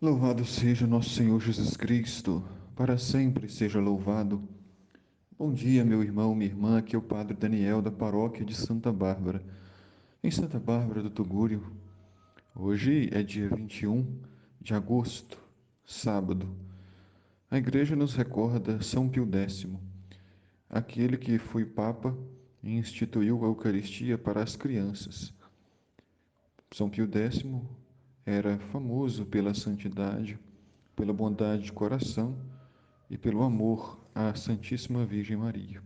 Louvado seja nosso Senhor Jesus Cristo, para sempre seja louvado. Bom dia, meu irmão, minha irmã, aqui é o Padre Daniel da paróquia de Santa Bárbara, em Santa Bárbara do Tugúrio. Hoje é dia 21 de agosto, sábado. A igreja nos recorda São Pio X, aquele que foi Papa e instituiu a Eucaristia para as crianças. São Pio X era famoso pela santidade, pela bondade de coração e pelo amor à Santíssima Virgem Maria.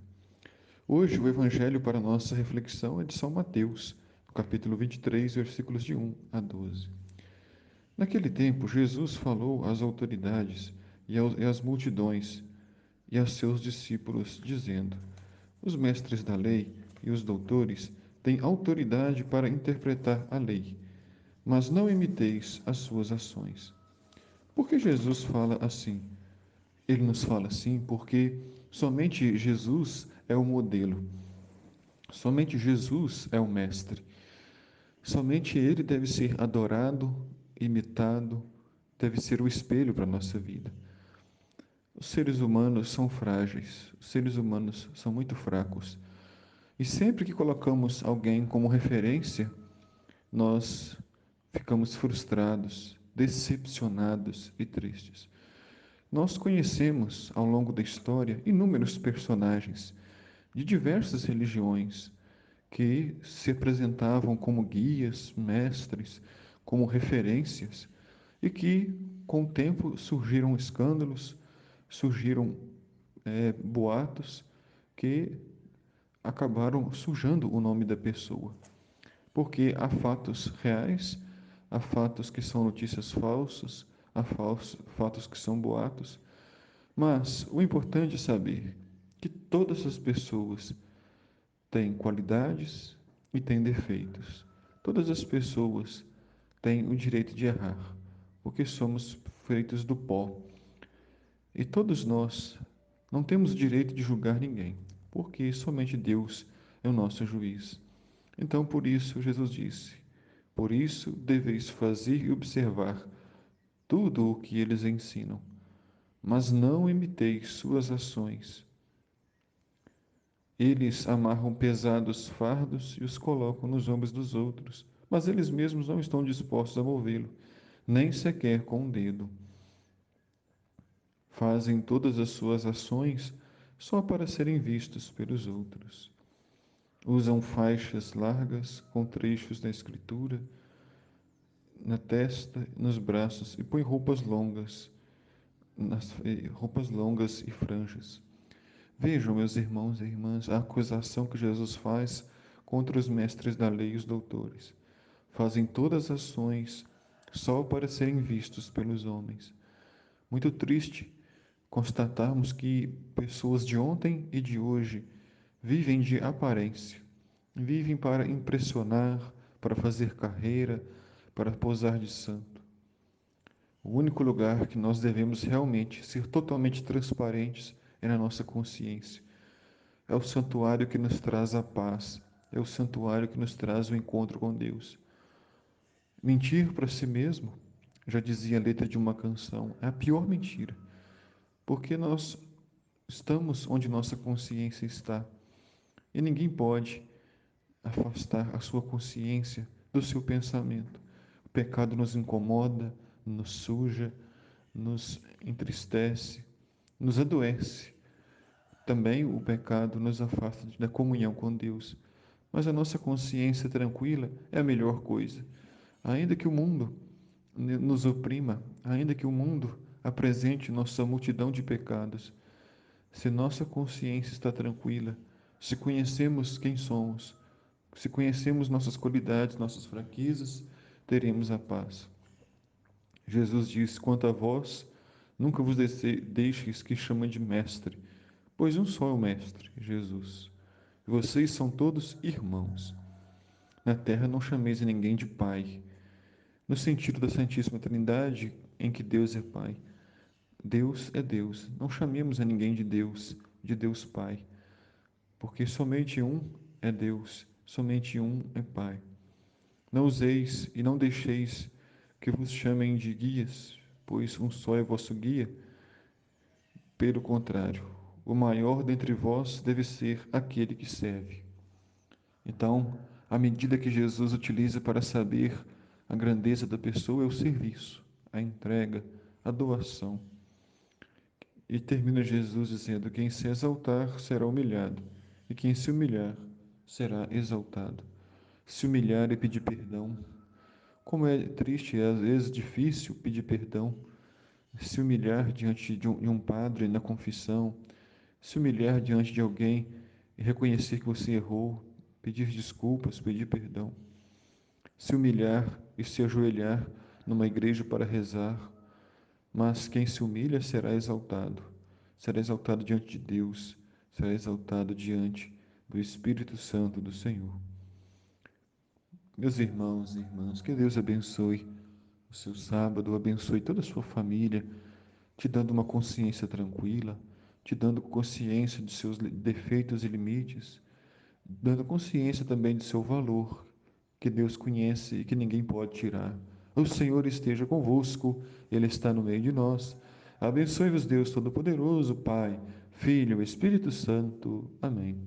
Hoje, o evangelho para nossa reflexão é de São Mateus, no capítulo 23, versículos de 1 a 12. Naquele tempo, Jesus falou às autoridades e às multidões e a seus discípulos, dizendo: Os mestres da lei e os doutores têm autoridade para interpretar a lei, mas não imiteis as suas ações. Por que Jesus fala assim? Ele nos fala assim porque somente Jesus é o modelo, somente Jesus é o mestre, somente ele deve ser adorado, imitado, deve ser o espelho para a nossa vida. Os seres humanos são frágeis, os seres humanos são muito fracos. E sempre que colocamos alguém como referência, nós ficamos frustrados, decepcionados e tristes. Nós conhecemos, ao longo da história, inúmeros personagens de diversas religiões que se apresentavam como guias, mestres, como referências e que, com o tempo, surgiram escândalos, surgiram boatos que acabaram sujando o nome da pessoa. Porque há fatos reais, há fatos que são notícias falsas, há fatos que são boatos, mas o importante é saber que todas as pessoas têm qualidades e têm defeitos. Todas as pessoas têm o direito de errar, porque somos feitos do pó. E todos nós não temos o direito de julgar ninguém, porque somente Deus é o nosso juiz. Então, por isso, Jesus disse: Por isso deveis fazer e observar tudo o que eles ensinam, mas não imiteis suas ações. Eles amarram pesados fardos e os colocam nos ombros dos outros, mas eles mesmos não estão dispostos a movê-lo, nem sequer com um dedo. Fazem todas as suas ações só para serem vistos pelos outros. Usam faixas largas com trechos da Escritura na testa, nos braços e põem roupas longas e franjas. Vejam, meus irmãos e irmãs, a acusação que Jesus faz contra os mestres da lei e os doutores. Fazem todas as ações só para serem vistos pelos homens. Muito triste constatarmos que pessoas de ontem e de hoje vivem de aparência, vivem para impressionar, para fazer carreira, para posar de santo. O único lugar que nós devemos realmente ser totalmente transparentes é na nossa consciência. É o santuário que nos traz a paz, é o santuário que nos traz o encontro com Deus. Mentir para si mesmo, já dizia a letra de uma canção, é a pior mentira, porque nós estamos onde nossa consciência está e ninguém pode afastar a sua consciência do seu pensamento. O pecado nos incomoda, nos suja, nos entristece, nos adoece. Também o pecado nos afasta da comunhão com Deus. Mas a nossa consciência tranquila é a melhor coisa. Ainda que o mundo nos oprima, ainda que o mundo apresente nossa multidão de pecados, se nossa consciência está tranquila, se conhecemos quem somos, se conhecemos nossas qualidades, nossas fraquezas, teremos a paz. Jesus disse: Quanto a vós, nunca vos deixeis que chamem de mestre, pois um só é o mestre, Jesus. E vocês são todos irmãos. Na terra não chameis ninguém de pai, no sentido da Santíssima Trindade, em que Deus é Pai. Deus é Deus. Não chamemos a ninguém de Deus Pai, porque somente um é Deus, somente um é Pai. Não useis e não deixeis que vos chamem de guias, pois um só é vosso guia. Pelo contrário, o maior dentre vós deve ser aquele que serve. Então, a medida que Jesus utiliza para saber a grandeza da pessoa é o serviço, a entrega, a doação. E termina Jesus dizendo: quem se exaltar será humilhado, e quem se humilhar será exaltado. Se humilhar é pedir perdão. Como é triste e às vezes difícil pedir perdão, se humilhar diante de um padre na confissão, se humilhar diante de alguém e reconhecer que você errou, pedir desculpas, pedir perdão. Se humilhar e se ajoelhar numa igreja para rezar, mas quem se humilha será exaltado diante de Deus, será exaltado diante do Espírito Santo do Senhor. Meus irmãos e irmãs, que Deus abençoe o seu sábado, abençoe toda a sua família, te dando uma consciência tranquila, te dando consciência de seus defeitos e limites, dando consciência também de seu valor, que Deus conhece e que ninguém pode tirar. O Senhor esteja convosco, Ele está no meio de nós. Abençoe-vos, Deus Todo-Poderoso, Pai, Filho, Espírito Santo. Amém.